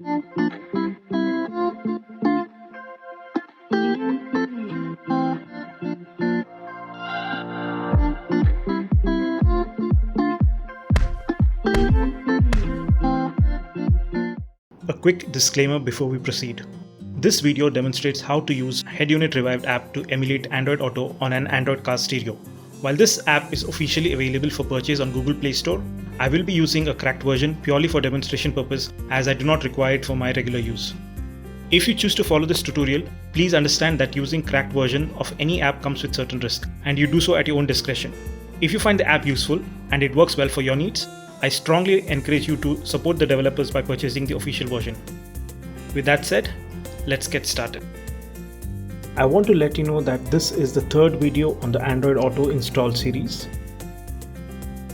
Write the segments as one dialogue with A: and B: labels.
A: A quick disclaimer before we proceed. This video demonstrates how to use Headunit Revived app to emulate Android Auto on an Android car stereo. While this app is officially available for purchase on Google Play Store, I will be using a cracked version purely for demonstration purpose as I do not require it for my regular use. If you choose to follow this tutorial, please understand that using cracked version of any app comes with certain risks, and you do so at your own discretion. If you find the app useful and it works well for your needs, I strongly encourage you to support the developers by purchasing the official version. With that said, let's get started. I want to let you know that this is the third video on the Android Auto install series.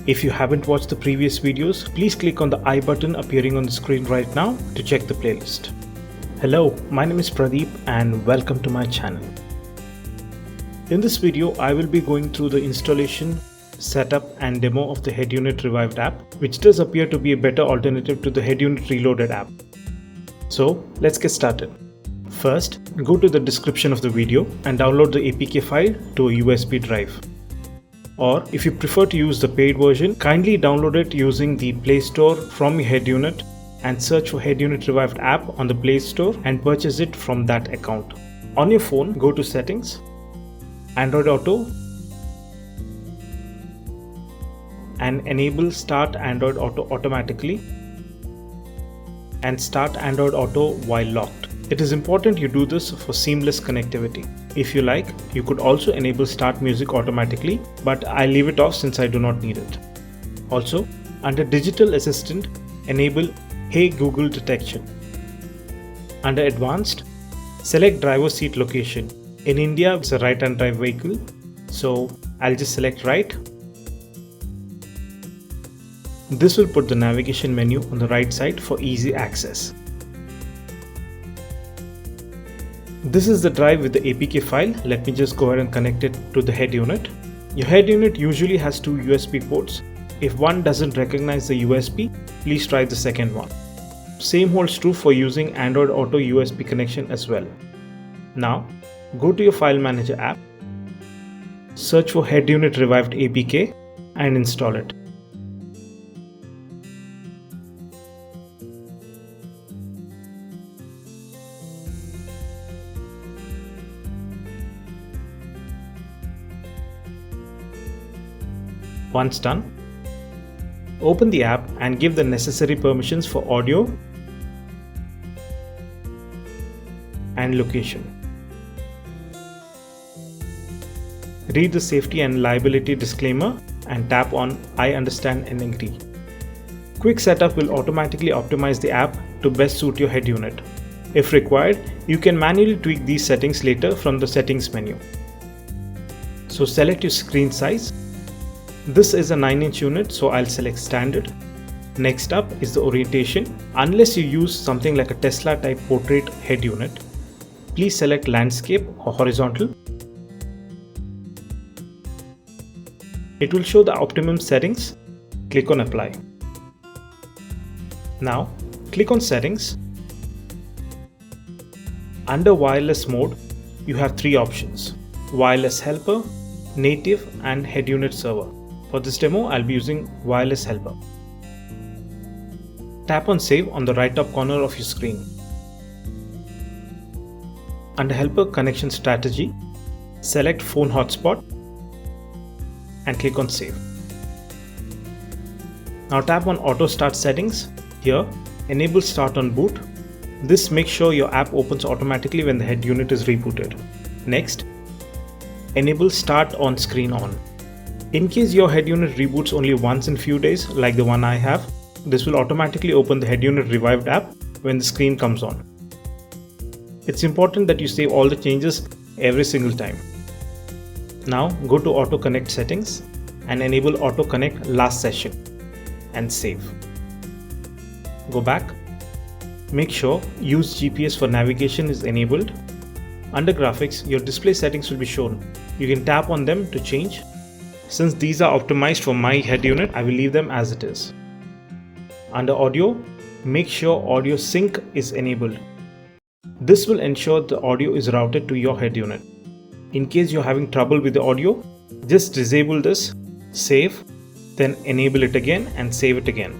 A: If you haven't watched the previous videos, please click on the I button appearing on the screen right now to check the playlist. Hello, my name is Pradeep and welcome to my channel. In this video, I will be going through the installation, setup and demo of the Headunit Revived app, which does appear to be a better alternative to the Headunit Reloaded app. So let's get started. First, go to the description of the video and download the APK file to a USB drive. Or if you prefer to use the paid version, kindly download it using the Play Store from your Headunit and search for Headunit Revived app on the Play Store and purchase it from that account. On your phone, go to Settings, Android Auto, and enable Start Android Auto automatically and Start Android Auto while locked. It is important you do this for seamless connectivity. If you like, you could also enable Start Music automatically, but I leave it off since I do not need it. Also, under Digital Assistant, enable Hey Google detection. Under Advanced, select driver seat location. In India, it's a right-hand drive vehicle, so I'll just select right. This will put the navigation menu on the right side for easy access. This is the drive with the APK file. Let me just go ahead and connect it to the head unit. Your head unit usually has two USB ports. If one doesn't recognize the USB, please try the second one. Same holds true for using Android Auto USB connection as well. Now, go to your File Manager app, search for Headunit Revived APK and install it. Once done, open the app and give the necessary permissions for audio and location. Read the safety and liability disclaimer and tap on I understand and agree. Quick setup will automatically optimize the app to best suit your head unit. If required, you can manually tweak these settings later from the settings menu. So select your screen size. This is a 9-inch unit, so I'll select standard. Next up is the orientation. Unless you use something like a Tesla type portrait head unit, please select landscape or horizontal. It will show the optimum settings. Click on apply. Now click on settings. Under wireless mode, you have three options: wireless helper, native and head unit server. For this demo, I'll be using wireless helper. Tap on save on the right top corner of your screen. Under helper connection strategy, select phone hotspot and click on save. Now tap on auto start settings. Here, enable start on boot. This makes sure your app opens automatically when the head unit is rebooted. Next, enable start on screen on. In case your head unit reboots only once in few days, like the one I have, this will automatically open the Headunit Revived app when the screen comes on. It's important that you save all the changes every single time. Now go to Auto Connect settings and enable Auto Connect last session and save. Go back. Make sure Use GPS for navigation is enabled. Under graphics, your display settings will be shown. You can tap on them to change. Since these are optimized for my head unit, I will leave them as it is. Under audio, make sure audio sync is enabled. This will ensure the audio is routed to your head unit. In case you're having trouble with the audio, just disable this, save, then enable it again and save it again.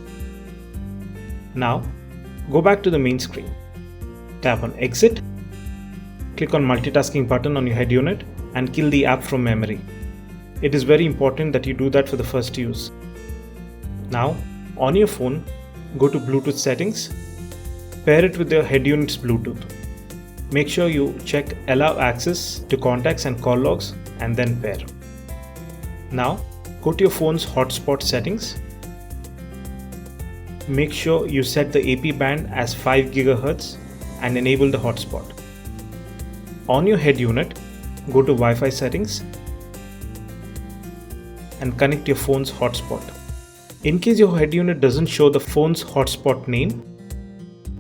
A: Now, go back to the main screen. Tap on Exit. Click on Multitasking button on your head unit and kill the app from memory. It is very important that you do that for the first use. Now, on your phone, go to Bluetooth settings. Pair it with your head unit's Bluetooth. Make sure you check Allow access to contacts and call logs and then pair. Now, go to your phone's hotspot settings. Make sure you set the AP band as 5 GHz and enable the hotspot. On your head unit, go to Wi-Fi settings and connect your phone's hotspot. In case your head unit doesn't show the phone's hotspot name,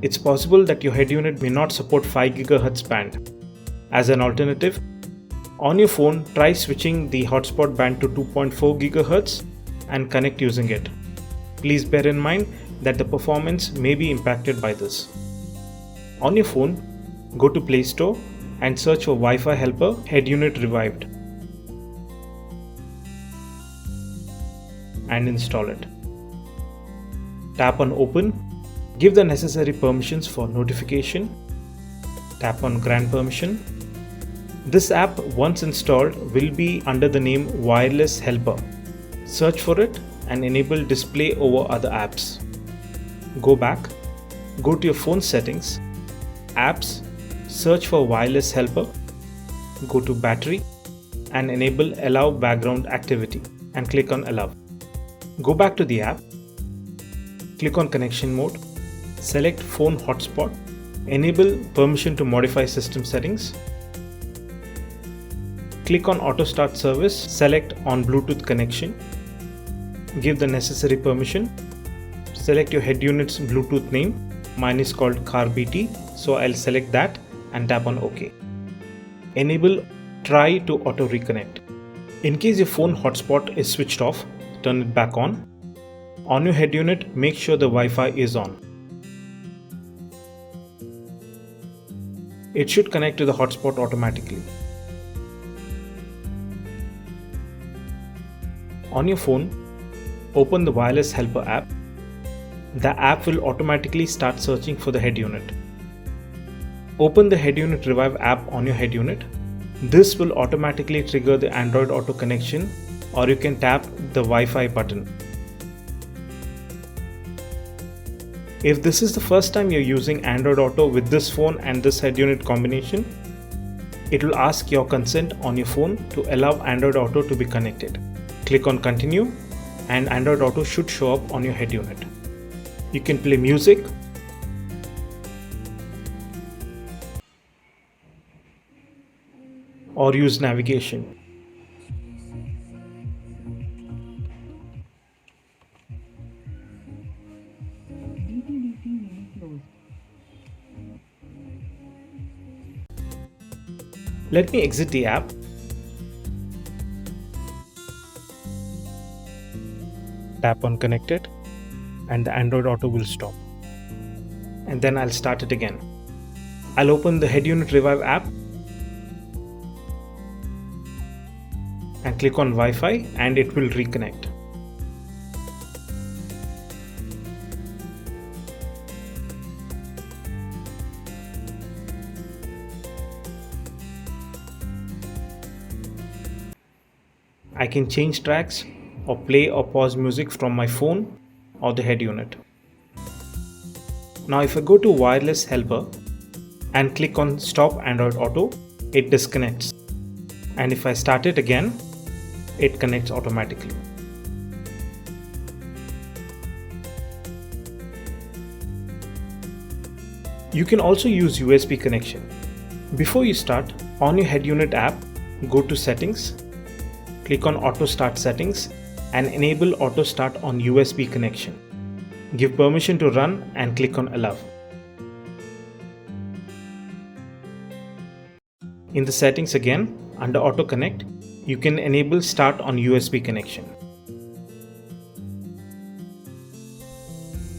A: it's possible that your head unit may not support 5 GHz band. As an alternative, on your phone, try switching the hotspot band to 2.4 GHz and connect using it. Please bear in mind that the performance may be impacted by this. On your phone, go to Play Store and search for Wi-Fi helper Headunit Revived and install it. Tap on Open, give the necessary permissions for notification, tap on Grant Permission. This app, once installed, will be under the name Wireless Helper. Search for it and enable display over other apps. Go back, go to your phone settings, apps, search for Wireless Helper, go to Battery and enable Allow Background Activity and click on Allow. Go back to the app, click on Connection Mode, select Phone Hotspot, enable permission to modify system settings, click on Auto Start Service, select on Bluetooth connection, give the necessary permission, select your head unit's Bluetooth name. Mine is called CarBT, so I'll select that and tap on OK. Enable Try to Auto Reconnect. In case your phone hotspot is switched off, turn it back on. On your head unit, make sure the Wi-Fi is on. It should connect to the hotspot automatically. On your phone, open the Wireless Helper app. The app will automatically start searching for the head unit. Open the Headunit Revive app on your head unit. This will automatically trigger the Android Auto connection, or you can tap the Wi-Fi button. If this is the first time you're using Android Auto with this phone and this head unit combination, it will ask your consent on your phone to allow Android Auto to be connected. Click on Continue and Android Auto should show up on your head unit. You can play music, or use navigation. Let me exit the app. Tap on Connected and the Android Auto will stop. And then I'll start it again. I'll open the Headunit Revive app and click on Wi-Fi and it will reconnect. I can change tracks or play or pause music from my phone or the head unit. Now if I go to Wireless Helper and click on Stop Android Auto, it disconnects. And if I start it again, it connects automatically. You can also use USB connection. Before you start, on your head unit app, go to Settings, click on Auto Start Settings and enable Auto Start on USB connection. Give permission to run and click on Allow. In the settings again, under Auto Connect, you can enable Start on USB connection.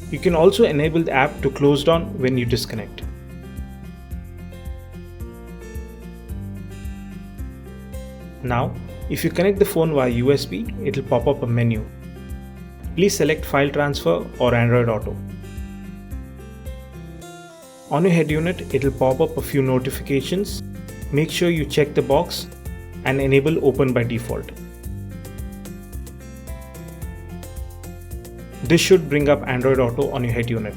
A: You can also enable the app to close down when you disconnect. Now, if you connect the phone via USB, it will pop up a menu. Please select File Transfer or Android Auto. On your head unit, it will pop up a few notifications. Make sure you check the box and enable Open by default. This should bring up Android Auto on your head unit.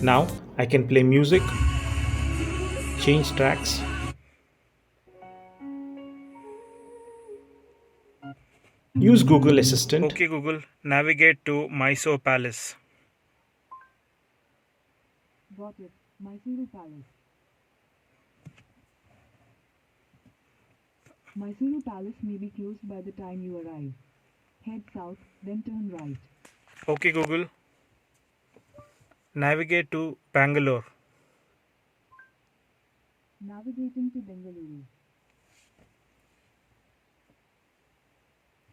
A: Now I can play music, change tracks, use Google Assistant. Okay Google, navigate to Mysore Palace.
B: Got it. Mysore Palace. Mysore Palace may be closed by the time you arrive. Head south, then turn right.
A: Okay Google, navigate to Bangalore.
B: Navigating to Bengaluru.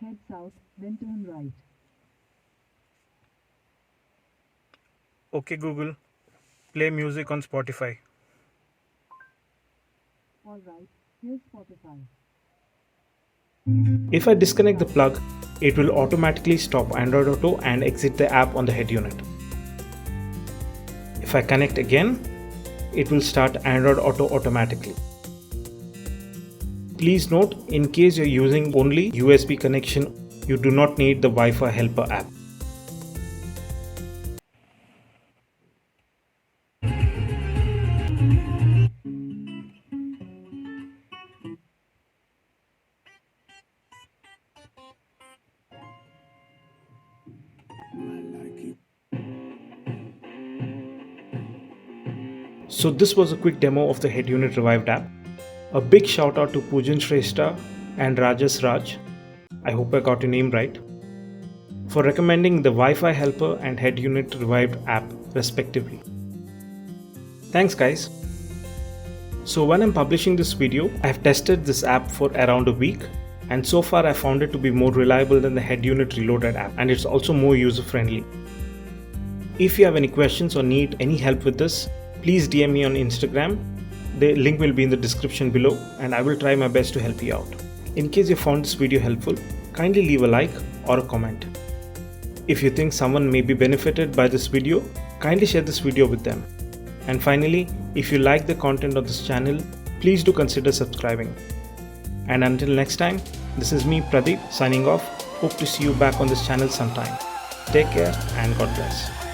B: Head south, then turn right.
A: Okay Google, play music on Spotify.
B: Alright, here's Spotify.
A: If I disconnect the plug, it will automatically stop Android Auto and exit the app on the head unit. If I connect again, it will start Android Auto automatically. Please note, in case you're using only USB connection, you do not need the Wi-Fi helper app. So this was a quick demo of the Headunit Revived app. A big shout out to Pujan Shrestha and Rajas Raj, I hope I got your name right, for recommending the Wi-Fi helper and Headunit Revived app respectively. Thanks guys. So when I'm publishing this video, I have tested this app for around a week, and so far I found it to be more reliable than the Headunit Reloaded app, and it's also more user friendly. If you have any questions or need any help with this, please DM me on Instagram. The link will be in the description below and I will try my best to help you out. In case you found this video helpful, kindly leave a like or a comment. If you think someone may be benefited by this video, kindly share this video with them. And finally, if you like the content of this channel, please do consider subscribing. And until next time, this is me Pradeep signing off. Hope to see you back on this channel sometime. Take care and God bless.